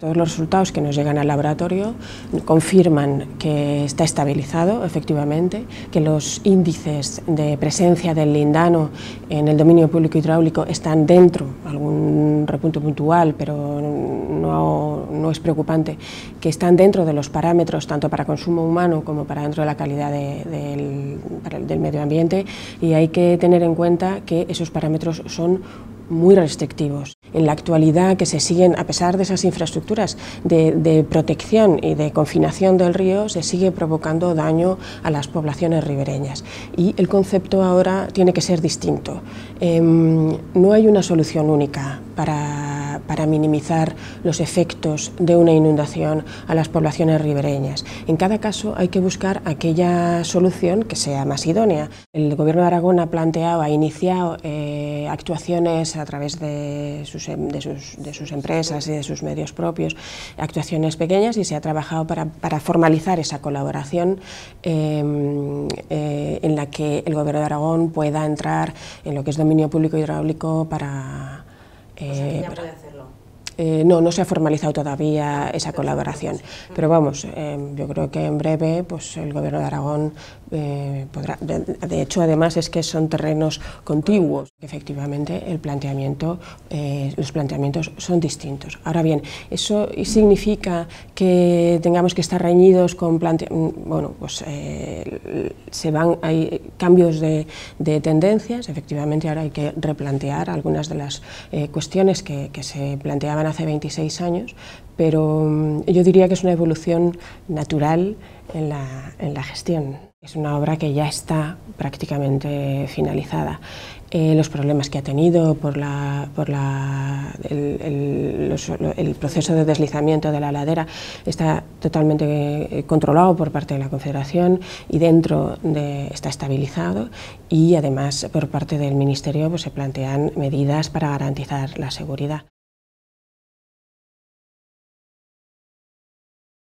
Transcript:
Todos los resultados que nos llegan al laboratorio confirman que está estabilizado, efectivamente, que los índices de presencia del lindano en el dominio público hidráulico están dentro, algún repunte puntual, pero no es preocupante, que están dentro de los parámetros tanto para consumo humano como para dentro de la calidad del medio ambiente, y hay que tener en cuenta que esos parámetros son muy restrictivos. En la actualidad, que se siguen, a pesar de esas infraestructuras de protección y de confinación del río, se sigue provocando daño a las poblaciones ribereñas, y el concepto ahora tiene que ser distinto. No hay una solución única para minimizar los efectos de una inundación a las poblaciones ribereñas. En cada caso hay que buscar aquella solución que sea más idónea. El Gobierno de Aragón ha iniciado actuaciones a través de sus empresas y de sus medios propios, actuaciones pequeñas, y se ha trabajado para formalizar esa colaboración en la que el Gobierno de Aragón pueda entrar en lo que es dominio público hidráulico para... ¿Ya puede hacerlo? No se ha formalizado todavía esa colaboración, pero vamos, yo creo que en breve pues el Gobierno de Aragón podrá. De hecho, además, es que son terrenos contiguos. Efectivamente, los planteamientos son distintos. Ahora bien, ¿eso significa que tengamos que estar reñidos con bueno, pues hay cambios de tendencias? Efectivamente, ahora hay que replantear algunas de las cuestiones que se planteaban hace 26 años, pero yo diría que es una evolución natural en la gestión. Es una obra que ya está prácticamente finalizada. Los problemas que ha tenido por el proceso de deslizamiento de la ladera está totalmente controlado por parte de la Confederación, y está estabilizado, y además por parte del Ministerio pues se plantean medidas para garantizar la seguridad.